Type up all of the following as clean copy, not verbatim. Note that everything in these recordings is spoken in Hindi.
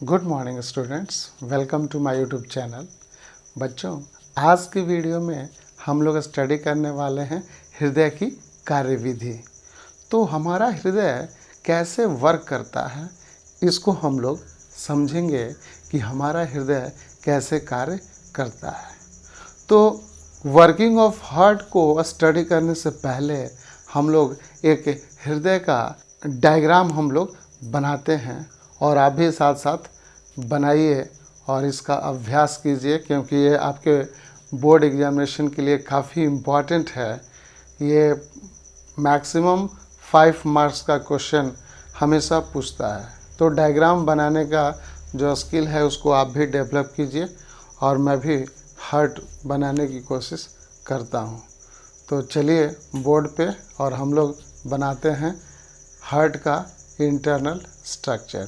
Good morning students, welcome to my YouTube channel. बच्चों, आज की वीडियो में हम लोग स्टडी करने वाले हैं हृदय की कार्यविधि। तो हमारा हृदय कैसे वर्क करता है, इसको हम लोग समझेंगे कि हमारा हृदय कैसे कार्य करता है। तो वर्किंग ऑफ हार्ट को स्टडी करने से पहले हम लोग एक हृदय का डायग्राम हम लोग बनाते हैं, और आप भी साथ साथ बनाइए और इसका अभ्यास कीजिए, क्योंकि ये आपके बोर्ड एग्जामिनेशन के लिए काफ़ी इम्पॉर्टेंट है। ये मैक्सिमम 5 मार्क्स का क्वेश्चन हमेशा पूछता है। तो डायग्राम बनाने का जो स्किल है उसको आप भी डेवलप कीजिए, और मैं भी हार्ट बनाने की कोशिश करता हूँ। तो चलिए बोर्ड पे और हम लोग बनाते हैं हार्ट का इंटरनल स्ट्रक्चर।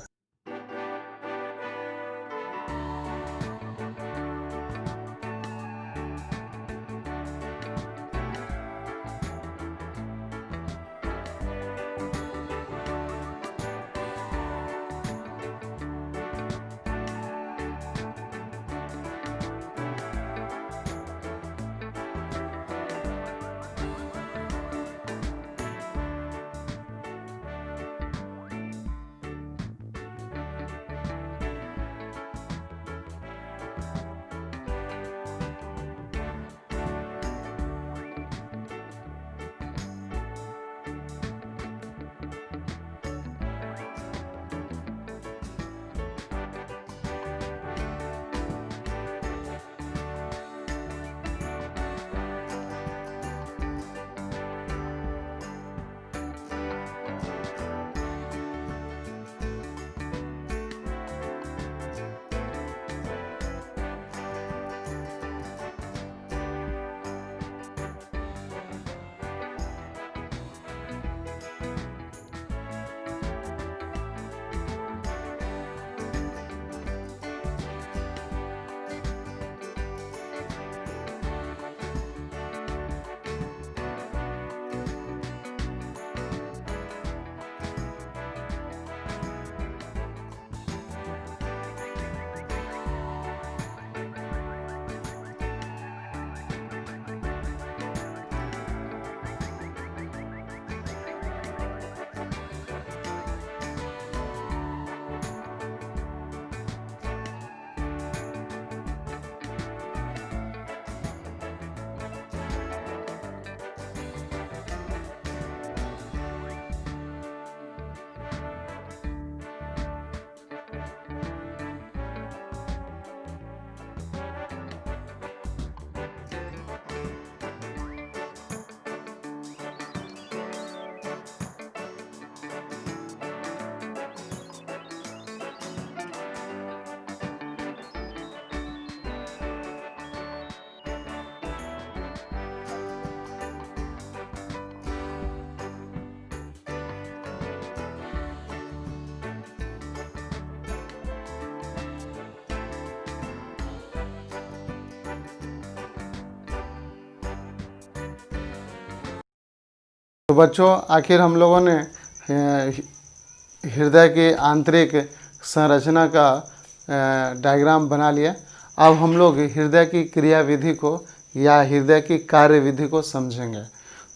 तो बच्चों, आखिर हम लोगों ने हृदय की आंतरिक संरचना का डायग्राम बना लिया। अब हम लोग हृदय की क्रियाविधि को या हृदय की कार्यविधि को समझेंगे।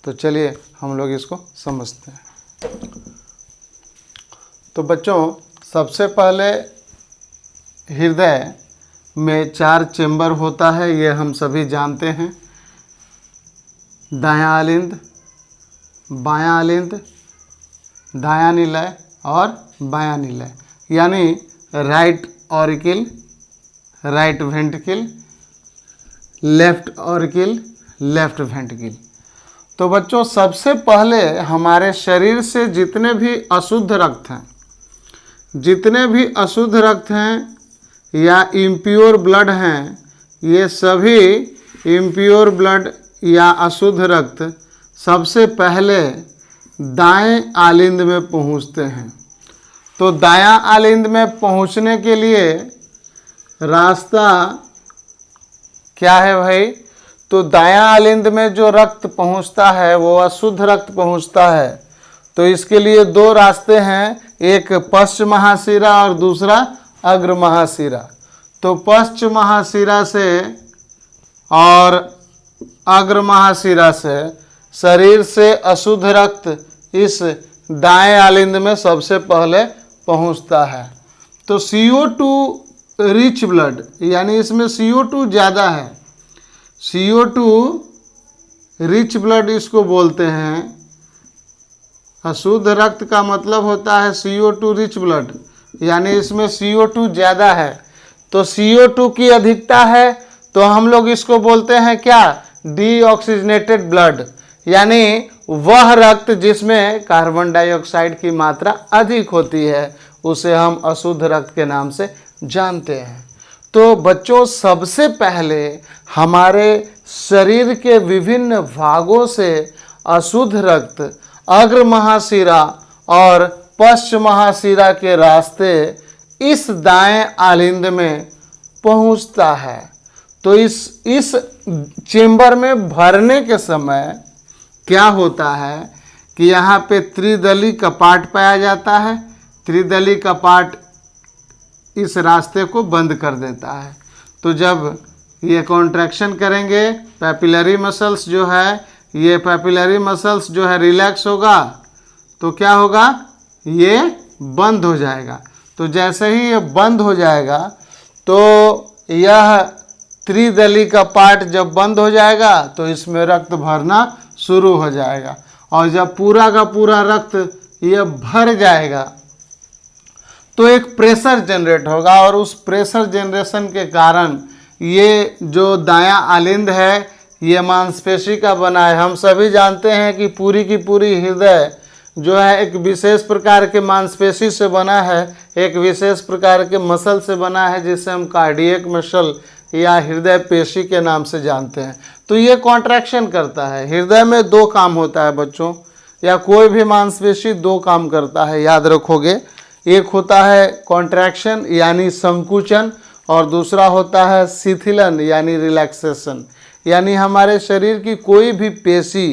तो चलिए हम लोग इसको समझते हैं। तो बच्चों, सबसे पहले हृदय में 4 चेंबर होता है, ये हम सभी जानते हैं। दायां अलिंद, बायां अलिंद, दायां निलय और बायां निलय, यानी right auricle, right ventricle, left auricle, left ventricle. तो बच्चों, सबसे पहले हमारे शरीर से जितने भी अशुद्ध रक्त हैं, जितने भी अशुद्ध रक्त हैं या इम्प्योर ब्लड हैं, ये सभी इम्प्योर ब्लड या अशुद्ध रक्त सबसे पहले दाएं आलिंद में पहुंचते हैं। तो दायां आलिंद में पहुंचने के लिए रास्ता क्या है भाई? तो दायां आलिंद में जो रक्त पहुंचता है वो अशुद्ध रक्त पहुंचता है। तो इसके लिए 2 रास्ते हैं, एक पश्च महाशिरा और दूसरा अग्र महाशिरा। तो पश्च महाशिरा से और अग्र महाशिरा से शरीर से अशुद्ध रक्त इस दाएं आलिंद में सबसे पहले पहुंचता है। तो CO2 रिच ब्लड, यानी इसमें CO2 ज़्यादा है, CO2 रिच ब्लड इसको बोलते हैं। अशुद्ध रक्त का मतलब होता है CO2 रिच ब्लड, यानी इसमें CO2 ज़्यादा है। तो CO2 की अधिकता है तो हम लोग इसको बोलते हैं क्या, डीऑक्सीजनेटेड ब्लड, यानी वह रक्त जिसमें कार्बन डाइऑक्साइड की मात्रा अधिक होती है उसे हम अशुद्ध रक्त के नाम से जानते हैं। तो बच्चों, सबसे पहले हमारे शरीर के विभिन्न भागों से अशुद्ध रक्त अग्र महाशिरा और पश्च महाशिरा के रास्ते इस दाएं आलिंद में पहुंचता है। तो इस चेंबर में भरने के समय क्या होता है कि यहाँ पे त्रिदली कपाट पाया जाता है। त्रिदली कपाट इस रास्ते को बंद कर देता है। तो जब ये कॉन्ट्रैक्शन करेंगे, पैपिलरी मसल्स जो है, ये पैपिलरी मसल्स जो है रिलैक्स होगा तो क्या होगा, ये बंद हो जाएगा। तो जैसे ही ये बंद हो जाएगा तो यह त्रिदली का पार्ट जब बंद हो जाएगा तो इसमें रक्त भरना शुरू हो जाएगा। और जब पूरा का पूरा रक्त ये भर जाएगा तो एक प्रेशर जनरेट होगा, और उस प्रेशर जनरेशन के कारण ये जो दायां आलिंद है ये मांसपेशी का बना है। हम सभी जानते हैं कि पूरी की पूरी हृदय जो है एक विशेष प्रकार के मांसपेशी से बना है, एक विशेष प्रकार के मसल से बना है जिसे हम कार्डियक मसल या हृदय पेशी के नाम से जानते हैं। तो ये कॉन्ट्रैक्शन करता है। हृदय में दो काम होता है बच्चों, या कोई भी मांसपेशी दो काम करता है, याद रखोगे। एक होता है कॉन्ट्रैक्शन यानी संकुचन, और दूसरा होता है शिथिलन यानी रिलैक्सेशन। यानी हमारे शरीर की कोई भी पेशी,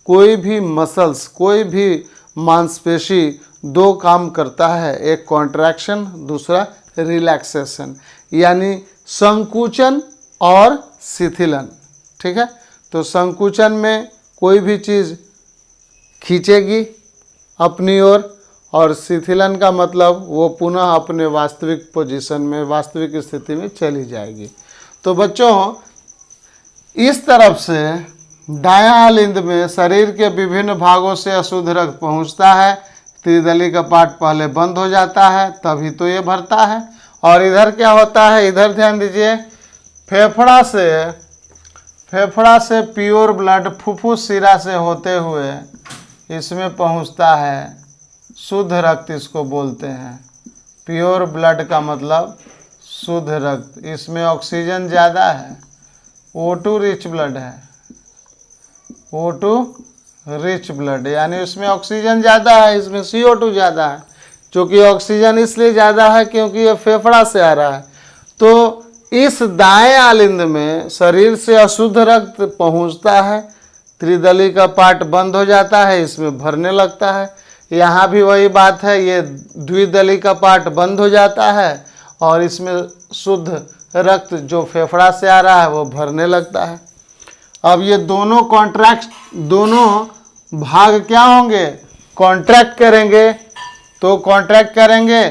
कोई भी मसल्स, कोई भी मांसपेशी दो काम करता है, एक कॉन्ट्रैक्शन, दूसरा रिलैक्सेशन, यानी संकुचन और शिथिलन। ठीक है। तो संकुचन में कोई भी चीज़ खींचेगी अपनी ओर, और शिथिलन का मतलब वो पुनः अपने वास्तविक पोजीशन में, वास्तविक स्थिति में चली जाएगी। तो बच्चों, इस तरफ से दायां आलिंद में शरीर के विभिन्न भागों से अशुद्ध रक्त पहुंचता है। त्रिदली का पार्ट पहले बंद हो जाता है, तभी तो ये भरता है। और इधर क्या होता है, इधर ध्यान दीजिए, फेफड़ा से प्योर ब्लड फुफ्फुस शिरा से होते हुए इसमें पहुंचता है शुद्ध रक्त, इसको बोलते हैं। प्योर ब्लड का मतलब शुद्ध रक्त। इसमें ऑक्सीजन ज़्यादा है, O2 रिच ब्लड है, O2 रिच ब्लड, यानी उसमें ऑक्सीजन ज़्यादा है, इसमें CO2 ज़्यादा है। क्योंकि ऑक्सीजन इसलिए ज़्यादा है क्योंकि ये फेफड़ा से आ रहा है। तो इस दाएं आलिंद में शरीर से अशुद्ध रक्त पहुंचता है, त्रिदली का पार्ट बंद हो जाता है, इसमें भरने लगता है। यहाँ भी वही बात है, ये द्विदली का पार्ट बंद हो जाता है और इसमें शुद्ध रक्त जो फेफड़ा से आ रहा है वो भरने लगता है। अब ये दोनों भाग क्या होंगे, कॉन्ट्रैक्ट करेंगे। तो कॉन्ट्रैक्ट करेंगे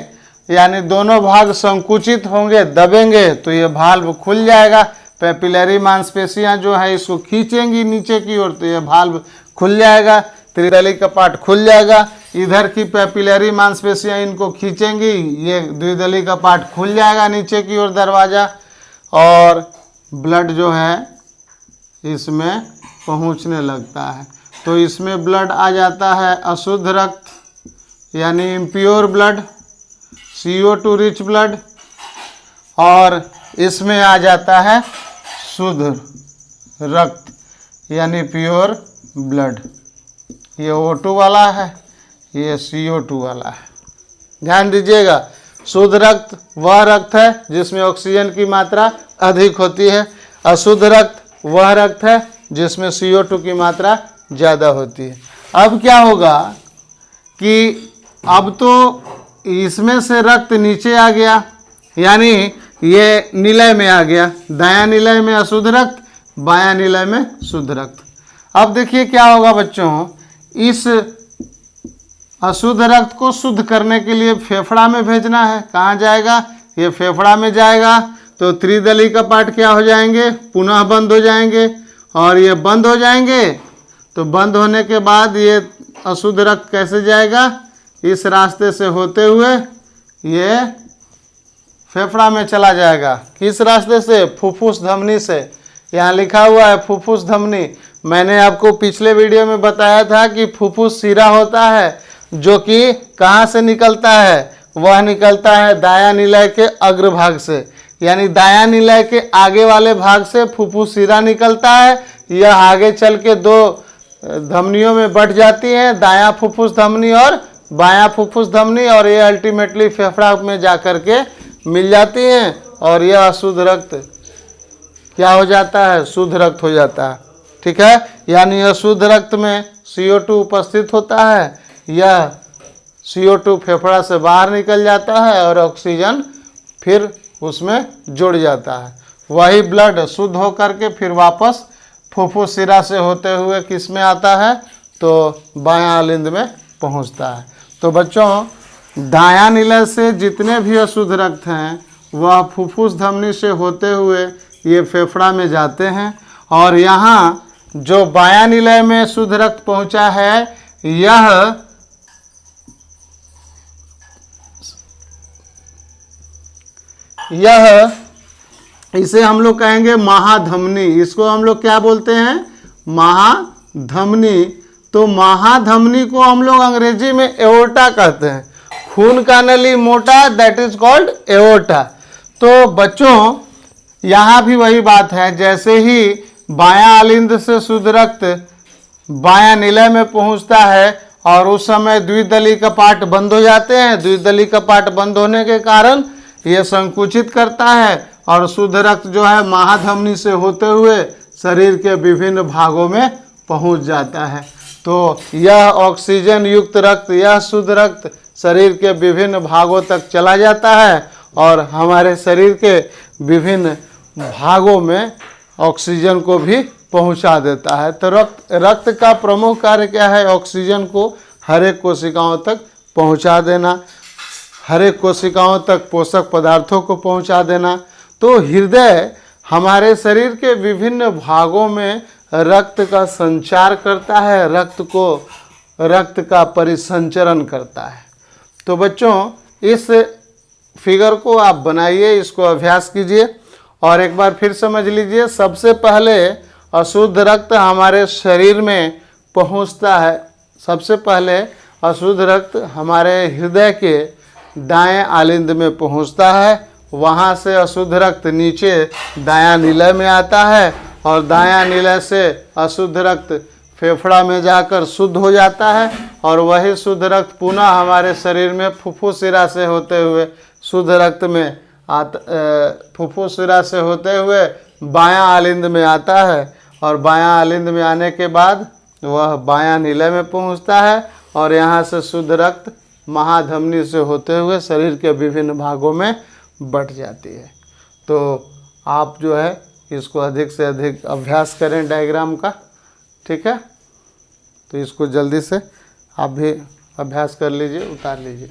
यानी दोनों भाग संकुचित होंगे, दबेंगे, तो ये भाल्व खुल जाएगा। पैपिलरी मांसपेशियां जो है इसको खींचेंगी नीचे की ओर, तो ये भाल्व खुल जाएगा, त्रिदली का पार्ट खुल जाएगा। इधर की पैपिलरी मांसपेशियां इनको खींचेंगी, ये द्विदली का पार्ट खुल जाएगा नीचे की ओर दरवाज़ा, और ब्लड जो है इसमें पहुंचने लगता है। तो इसमें ब्लड आ जाता है अशुद्ध रक्त यानी impure blood, CO2 rich blood, और इसमें आ जाता है शुद्ध रक्त यानी प्योर ब्लड। ये O2 वाला है, ये CO2 वाला है। ध्यान दीजिएगा, शुद्ध रक्त वह रक्त है जिसमें ऑक्सीजन की मात्रा अधिक होती है, अशुद्ध रक्त वह रक्त है जिसमें CO2 की मात्रा ज़्यादा होती है। अब क्या होगा कि अब तो इसमें से रक्त नीचे आ गया, यानी ये निलय में आ गया, दायां निलय में अशुद्ध रक्त, बायां निलय में शुद्ध रक्त। अब देखिए क्या होगा बच्चों, इस अशुद्ध रक्त को शुद्ध करने के लिए फेफड़ा में भेजना है। कहाँ जाएगा? ये फेफड़ा में जाएगा, तो त्रिदली कपाट क्या हो जाएंगे? पुनः बंद हो जाएंगे, और ये बंद हो जाएंगे। तो बंद होने के बाद ये अशुद्ध रक्त कैसे जाएगा? इस रास्ते से होते हुए ये फेफड़ा में चला जाएगा। किस रास्ते से? फुफ्फुस धमनी से। यहाँ लिखा हुआ है फुफ्फुस धमनी। मैंने आपको पिछले वीडियो में बताया था कि फुफ्फुस शिरा होता है जो कि कहाँ से निकलता है? वह निकलता है दायां निलय के अग्रभाग से, यानी दायां निलय के आगे वाले भाग से फुफ्फुस शिरा निकलता है। यह आगे चल के दो धमनियों में बट जाती हैं, दायां फुफ्फुस धमनी और बायां फुफ्फुस धमनी, और ये अल्टीमेटली फेफड़ा में जाकर के मिल जाती हैं, और यह अशुद्ध रक्त क्या हो जाता है? शुद्ध रक्त हो जाता है। ठीक है, यानी अशुद्ध रक्त में CO2 उपस्थित होता है, यह CO2 फेफड़ा से बाहर निकल जाता है और ऑक्सीजन फिर उसमें जुड़ जाता है। वही ब्लड शुद्ध होकर के फिर वापस फुफ्फुस शिरा से होते हुए किस में आता है? तो बायां आलिंद में पहुंचता है। तो बच्चों, दायां निलय से जितने भी अशुद्ध रक्त हैं वह फुफ्फुस धमनी से होते हुए ये फेफड़ा में जाते हैं, और यहाँ जो बायां निलय में शुद्ध रक्त पहुंचा है यह इसे हम लोग कहेंगे महाधमनी। इसको हम लोग क्या बोलते हैं? महाधमनी। तो महाधमनी को हम लोग अंग्रेजी में एओर्टा कहते हैं। खून का नली मोटा, दैट इज कॉल्ड एओर्टा। तो बच्चों, यहाँ भी वही बात है, जैसे ही बायां आलिंद से शुद्ध रक्त बायां निलय में पहुंचता है और उस समय द्विदली कपाट बंद हो जाते हैं। द्विदली कपाट बंद होने के कारण ये संकुचित करता है और शुद्ध रक्त जो है महाधमनी से होते हुए शरीर के विभिन्न भागों में पहुंच जाता है। तो यह ऑक्सीजन युक्त रक्त, यह शुद्ध रक्त शरीर के विभिन्न भागों तक चला जाता है और हमारे शरीर के विभिन्न भागों में ऑक्सीजन को भी पहुंचा देता है। तो रक्त का प्रमुख कार्य क्या है? ऑक्सीजन को हर एक कोशिकाओं तक पहुंचा देना, हर एक कोशिकाओं तक पोषक पदार्थों को पहुंचा देना। तो हृदय हमारे शरीर के विभिन्न भागों में रक्त का संचार करता है, रक्त का परिसंचरण करता है। तो बच्चों, इस फिगर को आप बनाइए, इसको अभ्यास कीजिए और एक बार फिर समझ लीजिए। सबसे पहले अशुद्ध रक्त हमारे शरीर में पहुंचता है। सबसे पहले अशुद्ध रक्त हमारे हृदय के दाएं आलिंद में पहुंचता है। वहां से अशुद्ध रक्त नीचे दायां निलय में आता है और दायां निलय से अशुद्ध रक्त फेफड़ा में जाकर शुद्ध हो जाता है, और वही शुद्ध रक्त पुनः हमारे शरीर में फुफ्फुस शिरा से होते हुए शुद्ध रक्त में फुफ्फुस शिरा से होते हुए बायां आलिंद में आता है, और बायां आलिंद में आने के बाद वह बायां निलय में पहुंचता है और यहाँ से शुद्ध रक्त महाधमनी से होते हुए शरीर के विभिन्न भागों में बट जाती है। तो आप जो है इसको अधिक से अधिक अभ्यास करें डायग्राम का। ठीक है, तो इसको जल्दी से आप भी अभ्यास कर लीजिए, उतार लीजिए।